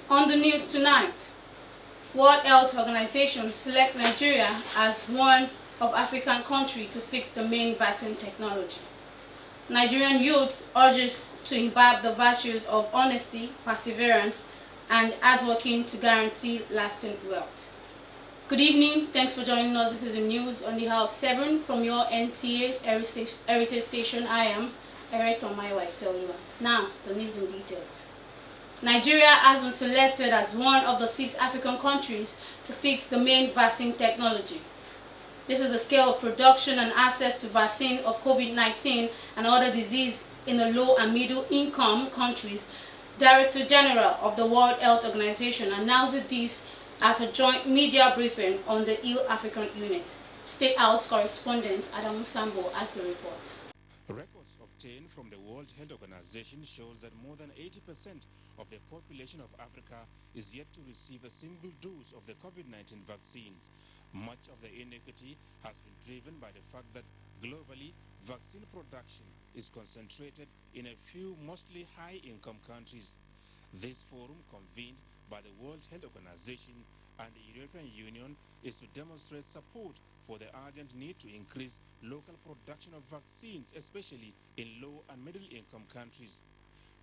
On the news tonight, World Health Organization select Nigeria as one of African countries to fix the main vaccine technology. Nigerian youth urges to imbibe the virtues of honesty, perseverance, and hard working to guarantee lasting wealth. Good evening, thanks for joining us. This is the news on the hour of 7 from your NTA Heritage Station. I am Eretomaiwa Ifelua. Now, the news in details. Nigeria has been selected as one of the 6 African countries to fix the main vaccine technology. This is the scale of production and access to vaccine of COVID-19 and other disease in the low and middle income countries. Director General of the World Health Organization announced this at a joint media briefing on the Ill African Unit. State House correspondent Adamu Sambo has the report. Records obtained from the World Health Organization shows that more than 80% of the population of Africa is yet to receive a single dose of the COVID-19 vaccines. Much of the inequity has been driven by the fact that globally, vaccine production is concentrated in a few mostly high-income countries. This forum, convened by the World Health Organization and the European Union, is to demonstrate support for the urgent need to increase local production of vaccines, especially in low and middle-income countries.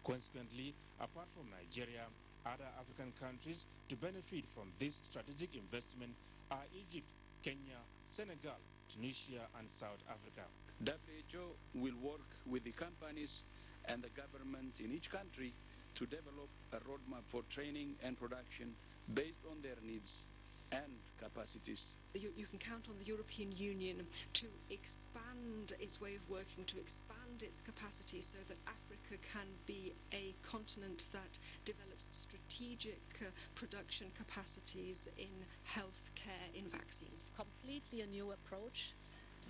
Consequently, apart from Nigeria, other African countries to benefit from this strategic investment are Egypt, Kenya, Senegal, Tunisia, and South Africa. WHO will work with the companies and the government in each country to develop a roadmap for training and production based on their needs and capacities. You can count on the European Union to expand its way of working, to expand its capacity so that Africa can be a continent that develops strategic production capacities in healthcare, in vaccines. Completely a new approach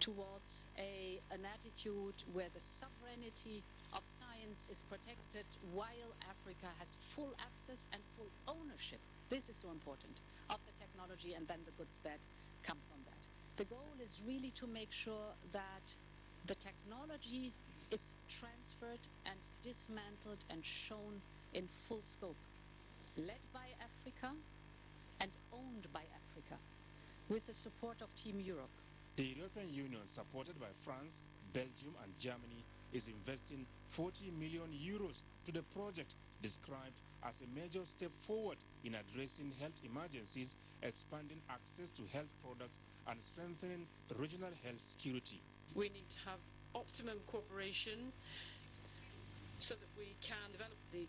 towards an attitude where the sovereignty of science is protected while Africa has full access and full ownership. This is so important, of the technology and then the goods that come from that. The goal is really to make sure that the technology is transferred and dismantled and shown in full scope, led by Africa and owned by Africa, with the support of Team Europe. The European Union, supported by France, Belgium, and Germany, is investing 40 million euros to the project, described as a major step forward in addressing health emergencies, expanding access to health products, and strengthening regional health security. We need to have optimum cooperation so that we can develop the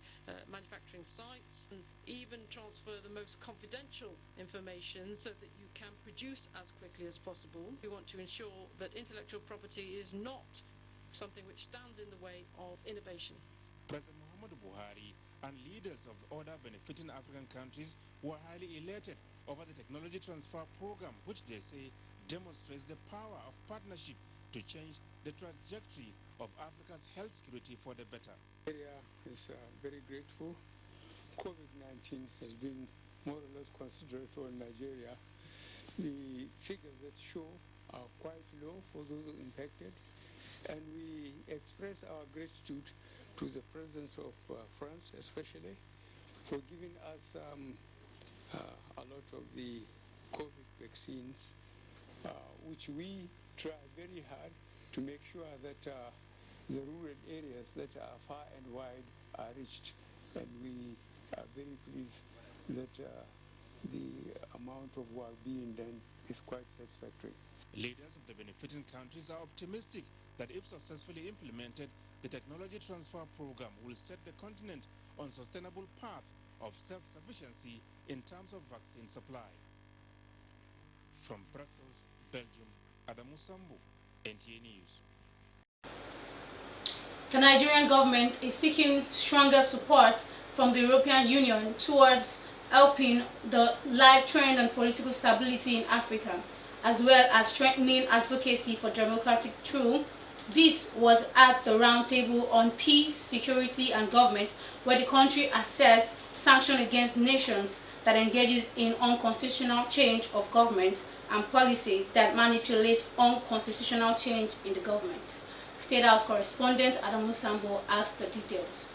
manufacturing sites and even transfer the most confidential information so that you can produce as quickly as possible. We want to ensure that intellectual property is not something which stands in the way of innovation. President Muhammadu Buhari and leaders of other benefiting African countries were highly elated over the technology transfer program, which they say demonstrates the power of partnership to change the trajectory of Africa's health security for the better. Nigeria is very grateful. COVID-19 has been more or less concentrated on Nigeria. The figures that show are quite low for those infected, and we express our gratitude to the President of France especially for giving us a lot of the COVID vaccines, which we try very hard to make sure that the rural areas that are far and wide are reached, and we are very pleased that the amount of work being done is quite satisfactory. Leaders of the benefiting countries are optimistic that if successfully implemented, the technology transfer program will set the continent on a sustainable path of self-sufficiency in terms of vaccine supply. From Brussels, Belgium, Adamu Sambo, NTA News. The Nigerian government is seeking stronger support from the European Union towards helping the life trend and political stability in Africa, as well as strengthening advocacy for democratic truth. This was at the roundtable on peace, security and government, where the country assessed sanctions against nations that engages in unconstitutional change of government and policy that manipulate unconstitutional change in the government. State House correspondent Adamu Sambo has the details.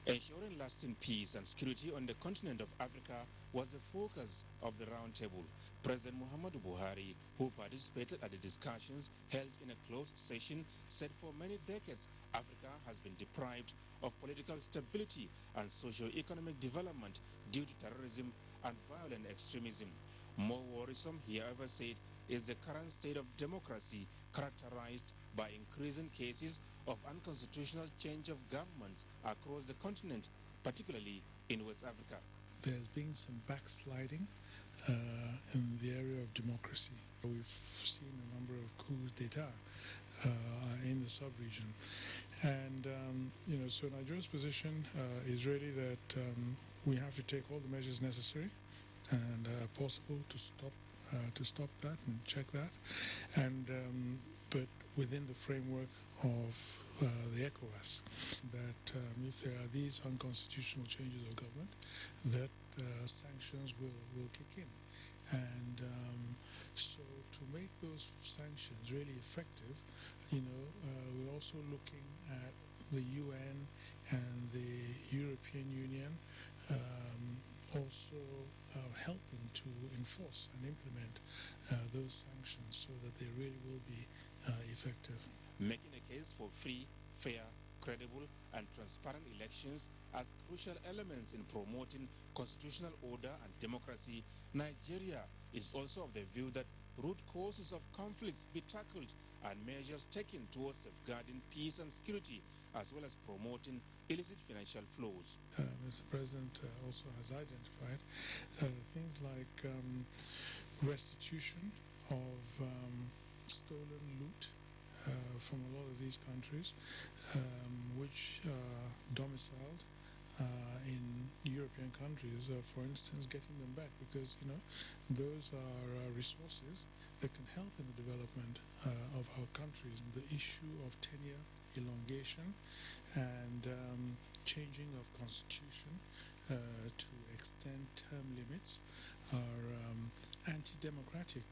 Ensuring lasting peace and security on the continent of Africa was the focus of the roundtable. President Muhammadu Buhari, who participated at the discussions held in a closed session, said for many decades Africa has been deprived of political stability and socio-economic development due to terrorism and violent extremism. More worrisome, he however said, is the current state of democracy characterized by increasing cases of unconstitutional change of governments across the continent, particularly in West Africa. There's been some backsliding in the area of democracy. We've seen a number of coups d'etat in the sub-region. And, so Nigeria's position is really that we have to take all the measures necessary and possible to stop that and check that. And, but within the framework of the ECOWAS, that if there are these unconstitutional changes of government, that sanctions will kick in. And so to make those sanctions really effective, we're also looking at the UN and the European Union also helping to enforce and implement those sanctions so that they really will be effective. Making a case for free, fair, credible and transparent elections as crucial elements in promoting constitutional order and democracy, Nigeria is also of the view that root causes of conflicts be tackled and measures taken towards safeguarding peace and security, as well as promoting illicit financial flows. Mr. President also has identified things like restitution of stolen loot from a lot of these countries, which are domiciled in European countries, for instance, getting them back, because those are resources that can help in the development of our countries. The issue of tenure elongation and changing of constitution to extend term limits are anti-democratic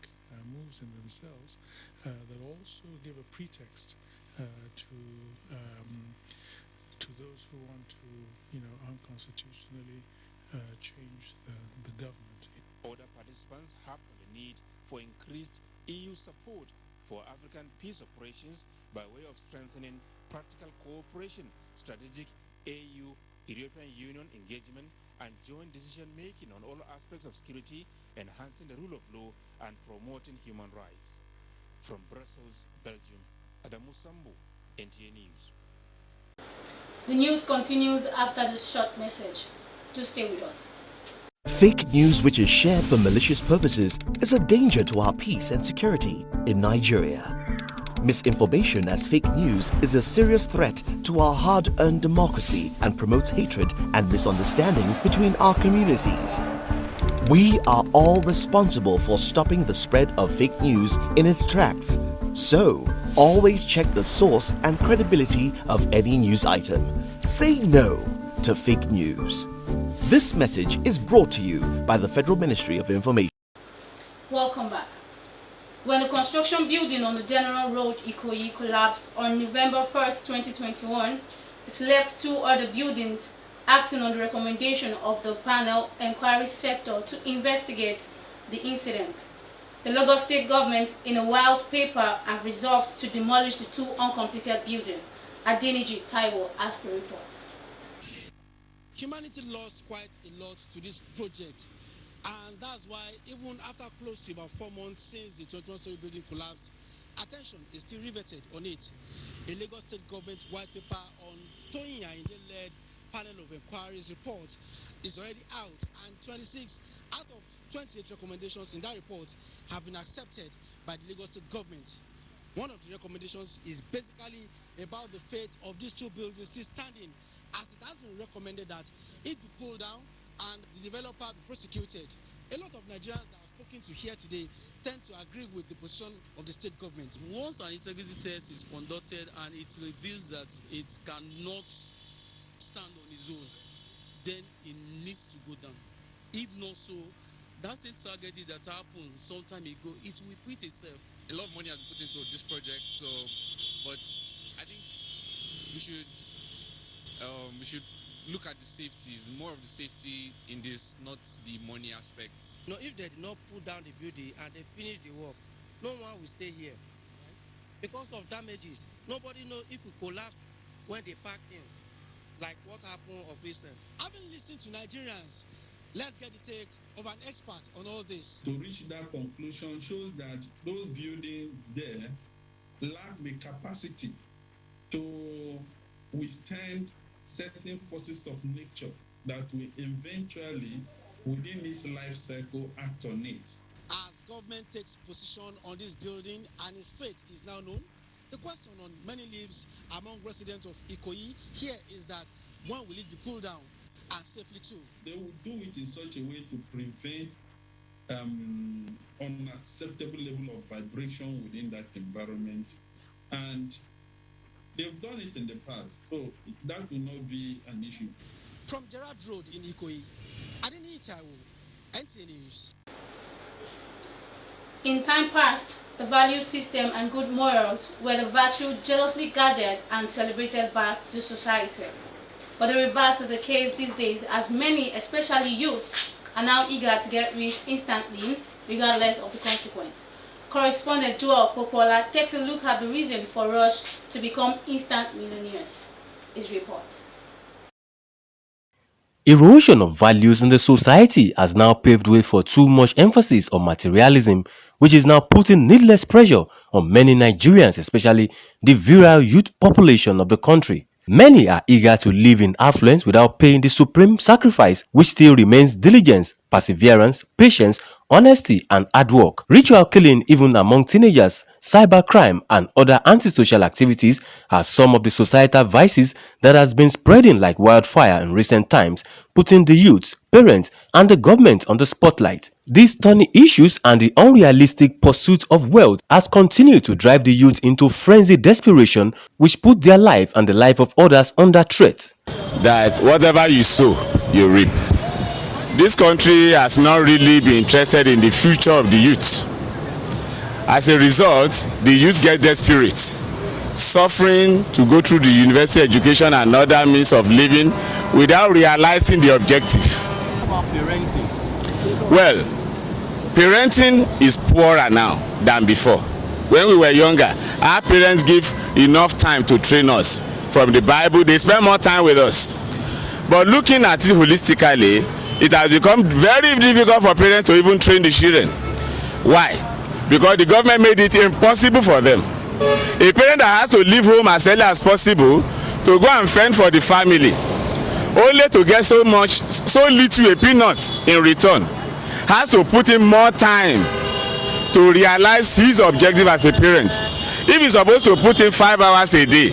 moves in themselves that also give a pretext to those who want to, unconstitutionally change the government. Other participants harp on the need for increased EU support for African peace operations by way of strengthening practical cooperation, strategic EU-European Union engagement, and joint decision-making on all aspects of security, enhancing the rule of law and promoting human rights. From Brussels, Belgium, Adamu Sambu, NTA News. The news continues after this short message. Do stay with us. Fake news which is shared for malicious purposes is a danger to our peace and security in Nigeria. Misinformation as fake news is a serious threat to our hard-earned democracy and promotes hatred and misunderstanding between our communities. We are all responsible for stopping the spread of fake news in its tracks. So, always check the source and credibility of any news item. Say no to fake news. This message is brought to you by the Federal Ministry of Information. Welcome back. When the construction building on the General Road Ikoyi collapsed on November 1st, 2021, it left two other buildings acting on the recommendation of the panel inquiry sector to investigate the incident. The Lagos State government, in a wild paper, have resolved to demolish the two uncompleted buildings. Adeniji Taiwo has the report. Humanity lost quite a lot to this project, and that's why even after close to about 4 months since the 21-story building collapsed, attention is still riveted on it. A Lagos State government white paper on Toyin Ayinde-led panel of inquiries report is already out, and 26 out of 28 recommendations in that report have been accepted by the Lagos State government. One of the recommendations is basically about the fate of these two buildings still standing, as it has been recommended that it be pulled down and the developer be prosecuted. A lot of Nigerians that I've spoken to here today tend to agree with the position of the state government. Once an integrity test is conducted and it reveals that it cannot stand on its own, then it needs to go down. If not so, that same tragedy that happened some time ago, it will repeat itself. A lot of money has been put into this project, but I think we should look at the safety. It's more of the safety in this, not the money aspect. No, if they did not pull down the building and they finish the work, no one will stay here. Because of damages, nobody knows if we collapse when they pack in, like what happened of recent. Having listened to Nigerians, let's get the take of an expert on all this. To reach that conclusion shows that those buildings there lack the capacity to withstand certain forces of nature that will eventually, within its life cycle, act on it. As government takes position on this building and its fate is now known, the question on many lips among residents of Ikoyi here is that when will it be pulled down and safely too? They will do it in such a way to prevent unacceptable level of vibration within that environment, and they've done it in the past, so that will not be an issue. From Gerard Road in Ikoyi, Adeni Ijebu, NTA News. In time past, the value system and good morals were the virtue jealously guarded and celebrated by the society. But the reverse is the case these days, as many, especially youths, are now eager to get rich instantly, regardless of the consequence. Correspondent Joel Popola takes a look at the reason for rush to become instant millionaires. His report. Erosion of values in the society has now paved way for too much emphasis on materialism, which is now putting needless pressure on many Nigerians, especially the virile youth population of the country. Many are eager to live in affluence without paying the supreme sacrifice, which still remains diligence, perseverance, patience, honesty, and hard work. Ritual killing even among teenagers, cybercrime, and other antisocial activities are some of the societal vices that has been spreading like wildfire in recent times, putting the youth, parents, and the government on the spotlight. These thorny issues and the unrealistic pursuit of wealth has continued to drive the youth into frenzied desperation, which put their life and the life of others under threat. That whatever you sow, you reap. This country has not really been interested in the future of the youth. As a result, the youth get desperate, suffering to go through the university education and other means of living without realizing the objective. How about parenting? Well, parenting is poorer now than before. When we were younger, our parents give enough time to train us. From the Bible, they spend more time with us. But looking at it holistically, it has become very difficult for parents to even train the children. Why? Because the government made it impossible for them. A parent that has to leave home as early as possible to go and fend for the family, only to get so little a peanut in return, has to put in more time to realize his objective as a parent. If he's supposed to put in 5 hours a day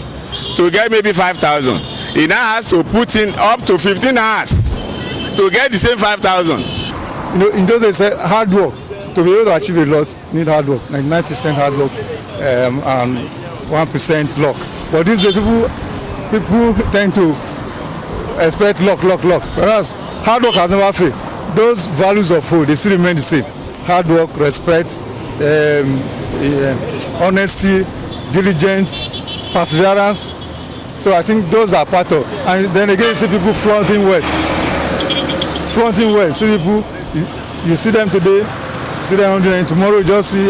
to get maybe 5,000, he now has to put in up to 15 hours to get the same 5,000. You know, in those days, hard work. To be able to achieve a lot, you need hard work. 99% hard work and 1% luck. But these days, people tend to expect luck. Whereas hard work has never failed. Those values of food, they still remain the same. Hard work, respect, honesty, diligence, perseverance. So I think those are part of. And then again, you see people flaunting wealth. See people, you see them today, you see them and tomorrow you just see,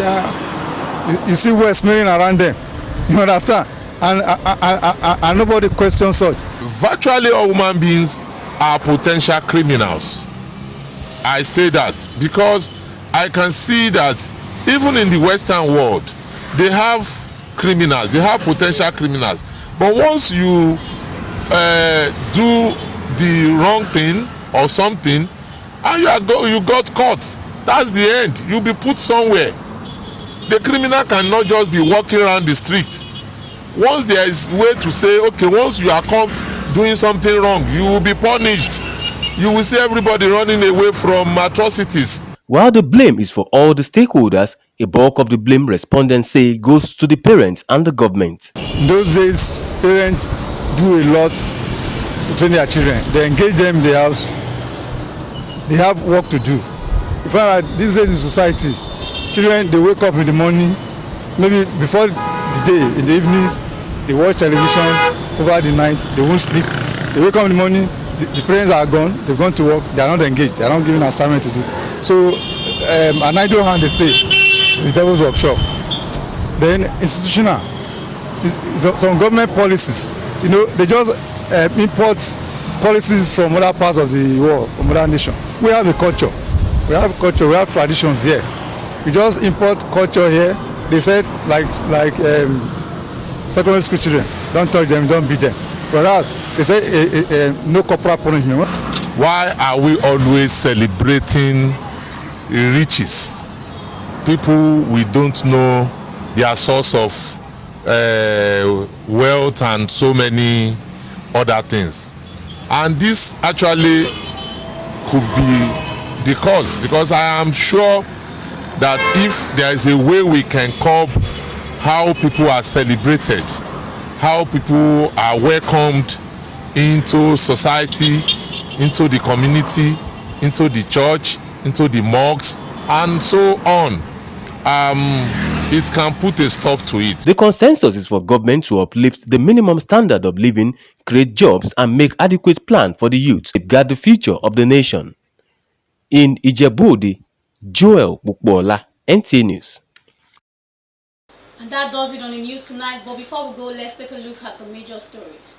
you see wealth smelling around them. You understand? And nobody questions such. Virtually all human beings are potential criminals. I say that because I can see that even in the Western world, they have criminals, they have potential criminals. But once you do the wrong thing or something, and you got caught, that's the end. You'll be put somewhere. The criminal cannot just be walking around the street. Once there is way to say, okay, once you are caught doing something wrong, you will be punished. You will see everybody running away from atrocities. While the blame is for all the stakeholders, a bulk of the blame, respondents say, goes to the parents and the government. In those days, parents do a lot to train their children. They engage them in the house. They have work to do. In fact, these days in society, children, they wake up in the morning, maybe before the day, in the evening, they watch television over the night, they won't sleep. They wake up in the morning, the parents are gone, they've gone to work, they are not engaged, they are not given assignment to do. So an idle hand, they say, is the devil's workshop. Then institutional, some government policies, they just import policies from other parts of the world, from other nations. We have a culture, we have traditions here. We just import culture here. They said like secondary school children, don't touch them, don't beat them. Whereas they say no corporal punishment. Why are we always celebrating riches? People we don't know their source of wealth and so many other things. And this actually could be the cause, because I am sure that if there is a way we can curb how people are celebrated, how people are welcomed into society, into the community, into the church, into the mosques, and so on, it can put a stop to it. The consensus is for government to uplift the minimum standard of living, create jobs, and make adequate plan for the youth to safeguard the future of the nation. In Ijebu Ode, Joel Bukbola, NTA News. And that does it on the news tonight. But before we go, let's take a look at the major stories.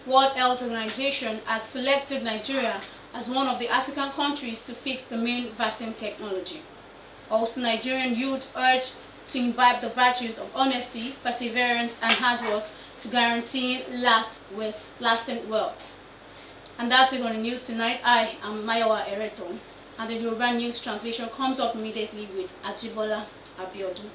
World Health Organization has selected Nigeria as one of the African countries to fix the main vaccine technology. Also, Nigerian youth urged to imbibe the virtues of honesty, perseverance, and hard work to guarantee lasting wealth. And that's it on the news tonight. I am Mayowa Ereton, and the Yoruba News translation comes up immediately with Ajibola Abiodun.